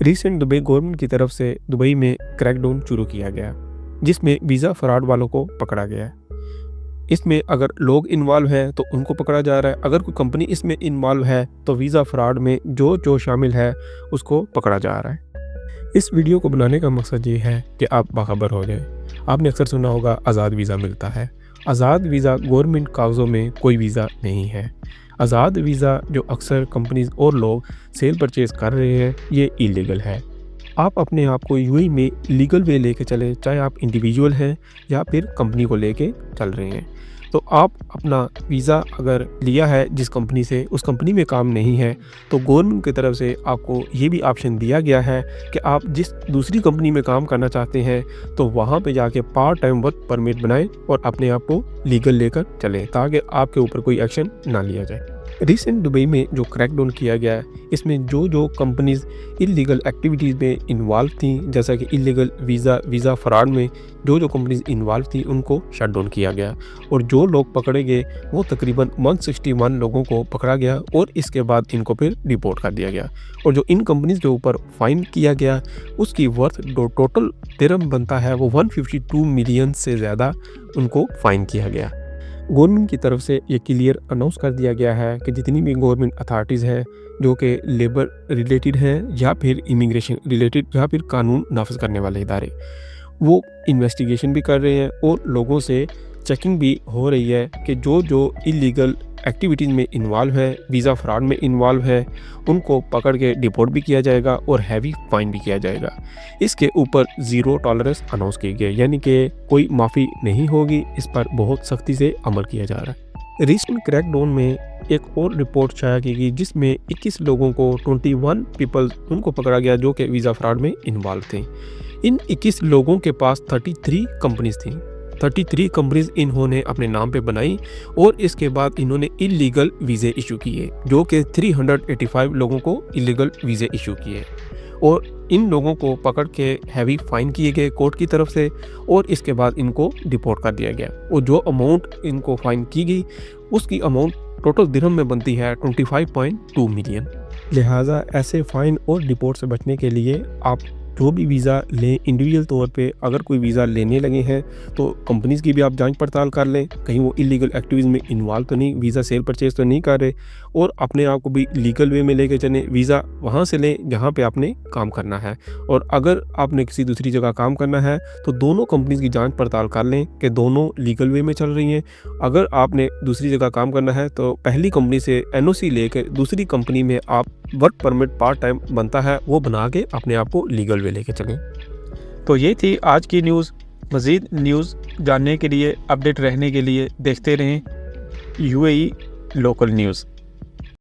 Recent Dubai government की तरफ से दुबई में क्रैकडाउन शुरू किया गया, जिसमें वीज़ा फ्रॉड वालों को पकड़ा गया है। इसमें अगर लोग इन्वॉल्व हैं तो उनको पकड़ा जा रहा है, अगर कोई कंपनी इसमें इन्वॉल्व है तो वीज़ा फ्रॉड में जो शामिल है उसको पकड़ा जा रहा है। इस वीडियो को बनाने का मकसद ये है कि आप बाखबर हो जाए। आपने अक्सर सुना होगा आज़ाद वीज़ा मिलता है। आज़ाद वीज़ा गवर्नमेंट कागज़ों में कोई वीज़ा नहीं है। आज़ाद वीज़ा जो अक्सर कंपनीज और लोग सेल परचेज़ कर रहे हैं, ये इलीगल है। आप अपने आप को यूएई में लीगल वे लेके चले, चाहे आप इंडिविजुअल हैं या फिर कंपनी को लेके चल रहे हैं। तो आप अपना वीज़ा अगर लिया है जिस कंपनी से, उस कंपनी में काम नहीं है, तो गवर्नमेंट की तरफ से आपको ये भी ऑप्शन दिया गया है कि आप जिस दूसरी कंपनी में काम करना चाहते हैं तो वहाँ पे जाके पार्ट टाइम वर्क परमिट बनाएं और अपने आप को लीगल लेकर चलें, ताकि आपके ऊपर कोई एक्शन ना लिया जाए। रिसेंट दुबई में जो क्रैकडाउन किया गया है, इसमें जो कंपनीज इलीगल एक्टिविटीज़ में इन्वॉल्व थी, जैसा कि इलीगल वीज़ा फ्रॉड में जो कंपनीज इन्वॉल्व थी उनको शट डाउन किया गया और जो लोग पकड़े गए वो तकरीबन 161 लोगों को पकड़ा गया और इसके बाद इनको फिर रिपोर्ट कर दिया गया। और जो इन कंपनीज के ऊपर फाइन किया गया उसकी वर्थ जो टोटल दिरहम बनता है वो 152 मिलियन से ज़्यादा उनको फ़ाइन किया गया। गवर्नमेंट की तरफ से ये क्लियर अनाउंस कर दिया गया है कि जितनी भी गवर्नमेंट अथॉरिटीज़ हैं जो कि लेबर रिलेटेड हैं या फिर इमिग्रेशन रिलेटेड या फिर कानून नाफिज करने वाले इदारे, वो इन्वेस्टिगेशन भी कर रहे हैं और लोगों से चेकिंग भी हो रही है कि जो इलीगल एक्टिविटीज़ में इन्वॉल्व है, वीज़ा फ्रॉड में इन्वॉल्व है, उनको पकड़ के डिपोर्ट भी किया जाएगा और हैवी फाइन भी किया जाएगा। इसके ऊपर ज़ीरो टॉलरेंस अनाउंस की गई, यानी कि कोई माफ़ी नहीं होगी। इस पर बहुत सख्ती से अमल किया जा रहा है। रिसेंट क्रैकडाउन में एक और रिपोर्ट शाया की गई जिसमें 21 लोगों को 21 पीपल उनको पकड़ा गया जो कि वीज़ा फ्रॉड में इन्वॉल्व थे। इन 21 लोगों के पास 33 कंपनीज थी। 33 कंपनीज इन्होंने अपने नाम पे बनाई और इसके बाद इन्होंने इलीगल वीज़े इशू किए, जो कि 385 लोगों को इलीगल वीज़े इशू किए और इन लोगों को पकड़ के हैवी फाइन किए गए कोर्ट की तरफ से और इसके बाद इनको डिपोर्ट कर दिया गया। और जो अमाउंट इनको फाइन की गई उसकी अमाउंट टोटल दिरहम में बनती है 25.2 मिलियन। लिहाजा ऐसे फ़ाइन और डिपोर्ट से बचने के लिए आप जो भी वीज़ा लें, इंडिविजुअल तौर पे अगर कोई वीज़ा लेने लगे हैं तो कंपनीज़ की भी आप जांच पड़ताल कर लें, कहीं वो इलीगल एक्टिविटीज़ में इन्वॉल्व तो नहीं, वीज़ा सेल परचेज़ तो नहीं कर रहे, और अपने आप को भी लीगल वे में लेके चलें। वीज़ा वहाँ से लें जहाँ पे आपने काम करना है, और अगर आपने किसी दूसरी जगह काम करना है तो दोनों कंपनीज़ की जाँच पड़ताल कर लें कि दोनों लीगल वे में चल रही हैं। अगर आपने दूसरी जगह काम करना है तो पहली कंपनी से एनओसी लेकर दूसरी कंपनी में आप वर्क परमिट पार्ट टाइम बनता है वो बना के अपने आप को लीगल वे लेके चलें। तो ये थी आज की न्यूज़। मज़ीद न्यूज़ जानने के लिए, अपडेट रहने के लिए देखते रहें यूएई लोकल न्यूज़।